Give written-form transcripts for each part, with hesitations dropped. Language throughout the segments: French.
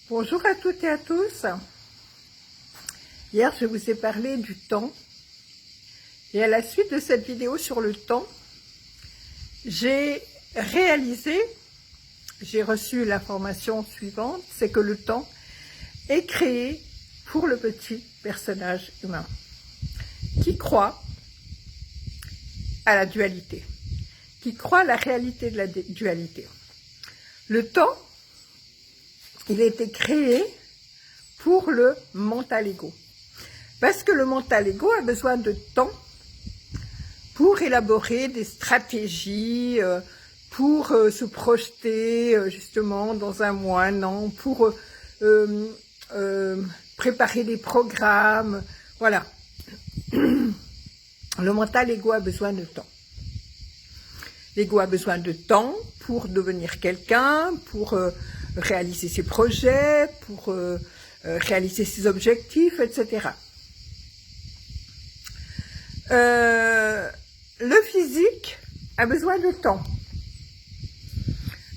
Bonjour à toutes et à tous. Hier, je vous ai parlé du temps. Et à la suite de cette vidéo sur le temps, j'ai reçu l'information suivante, c'est que le temps est créé pour le petit personnage humain qui croit à la dualité, qui croit à la réalité de la dualité. Le temps, il a été créé pour le mental ego. Parce que le mental ego a besoin de temps pour élaborer des stratégies, pour se projeter justement dans un mois, un an, pour préparer des programmes. Voilà. Le mental ego a besoin de temps. L'ego a besoin de temps pour devenir quelqu'un, pour réaliser ses projets, pour réaliser ses objectifs, etc. Le physique a besoin de temps.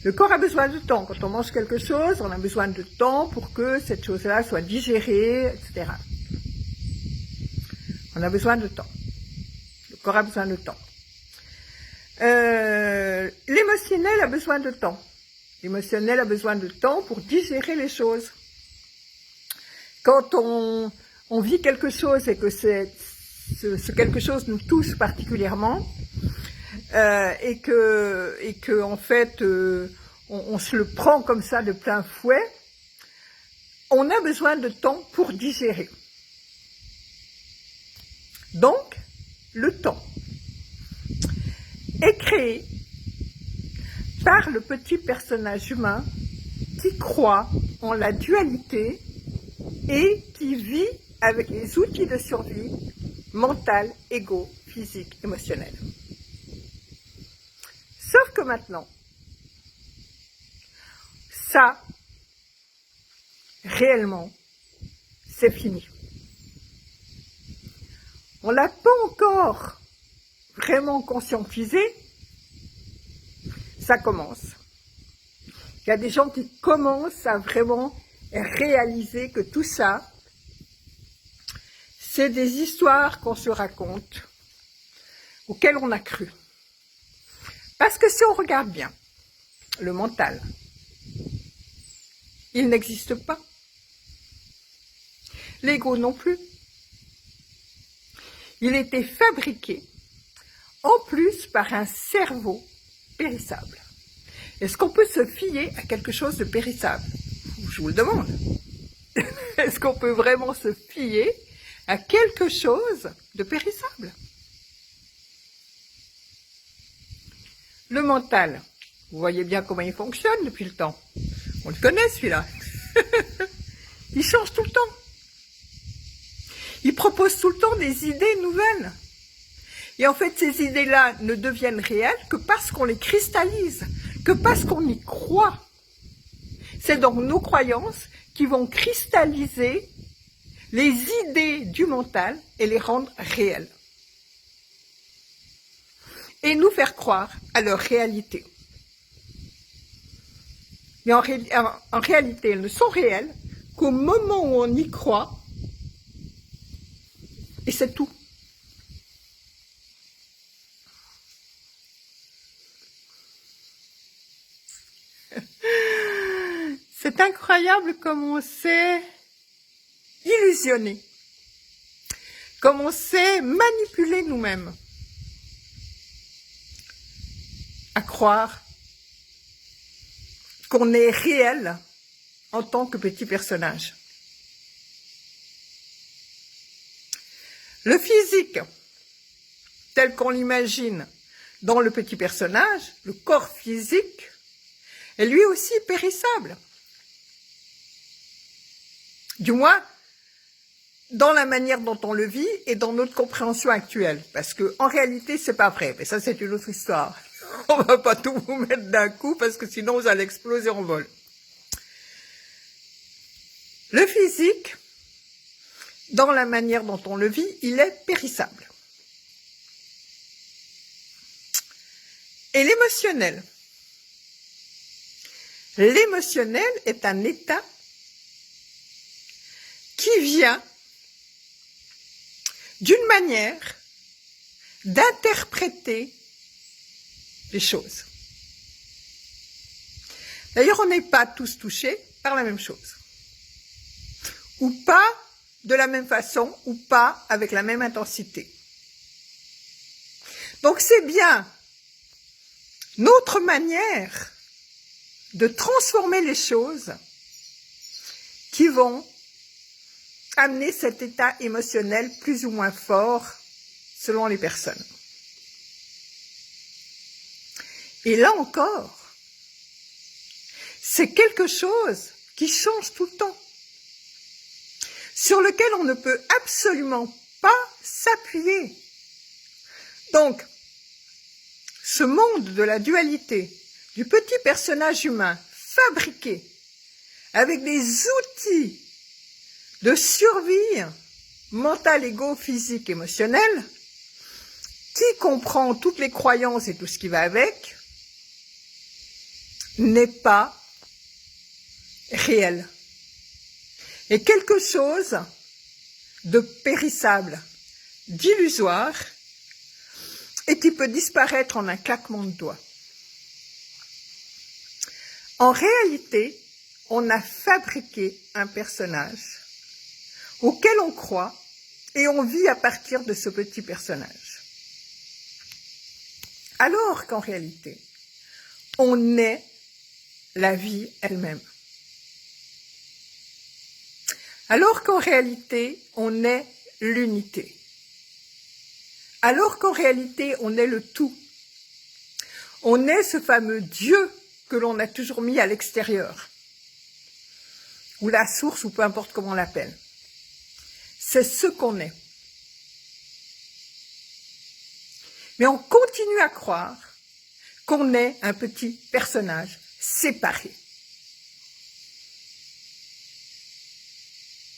Le corps a besoin de temps. Quand on mange quelque chose, on a besoin de temps pour que cette chose-là soit digérée, etc. On a besoin de temps. Le corps a besoin de temps. L'émotionnel a besoin de temps. L'émotionnel a besoin de temps pour digérer les choses. Quand on vit quelque chose et que ce quelque chose nous touche particulièrement, et que en fait on se le prend comme ça de plein fouet, on a besoin de temps pour digérer. Donc, le temps est créé par le petit personnage humain qui croit en la dualité et qui vit avec les outils de survie mental, égo, physique, émotionnel. Sauf que maintenant, ça, réellement, c'est fini. On ne l'a pas encore vraiment conscientisé, ça commence. Il y a des gens qui commencent à vraiment réaliser que tout ça, c'est des histoires qu'on se raconte, auxquelles on a cru. Parce que si on regarde bien, le mental, il n'existe pas. L'ego non plus. Il était fabriqué, en plus, par un cerveau périssable. Est-ce qu'on peut se fier à quelque chose de périssable? Je vous le demande. Est-ce qu'on peut vraiment se fier à quelque chose de périssable? Le mental, vous voyez bien comment il fonctionne depuis le temps. On le connaît celui-là. Il change tout le temps. Il propose tout le temps des idées nouvelles. Et en fait, ces idées-là ne deviennent réelles que parce qu'on les cristallise, que parce qu'on y croit. C'est donc nos croyances qui vont cristalliser les idées du mental et les rendre réelles. Et nous faire croire à leur réalité. Mais en réalité, elles ne sont réelles qu'au moment où on y croit, et c'est tout. C'est incroyable comme on s'est illusionné, comme on s'est manipulé nous-mêmes à croire qu'on est réel en tant que petit personnage. Le physique, tel qu'on l'imagine dans le petit personnage, le corps physique, est lui aussi périssable. Du moins, dans la manière dont on le vit et dans notre compréhension actuelle. Parce qu'en réalité, c'est pas vrai. Mais ça, c'est une autre histoire. On va pas tout vous mettre d'un coup parce que sinon, vous allez exploser en vol. Le physique, dans la manière dont on le vit, il est périssable. Et l'émotionnel. L'émotionnel est un état qui vient d'une manière d'interpréter les choses. D'ailleurs, on n'est pas tous touchés par la même chose. Ou pas de la même façon, ou pas avec la même intensité. Donc c'est bien notre manière de transformer les choses qui vont amener cet état émotionnel plus ou moins fort selon les personnes. Et là encore, c'est quelque chose qui change tout le temps, sur lequel on ne peut absolument pas s'appuyer. Donc, ce monde de la dualité, du petit personnage humain fabriqué avec des outils de survie mentale, égo, physique, émotionnelle, qui comprend toutes les croyances et tout ce qui va avec, n'est pas réel. Et quelque chose de périssable, d'illusoire, et qui peut disparaître en un claquement de doigts. En réalité, on a fabriqué un personnage auquel on croit et on vit à partir de ce petit personnage. Alors qu'en réalité, on est la vie elle-même. Alors qu'en réalité, on est l'unité. Alors qu'en réalité, on est le tout. On est ce fameux Dieu que l'on a toujours mis à l'extérieur, ou la source, ou peu importe comment on l'appelle. C'est ce qu'on est. Mais on continue à croire qu'on est un petit personnage séparé.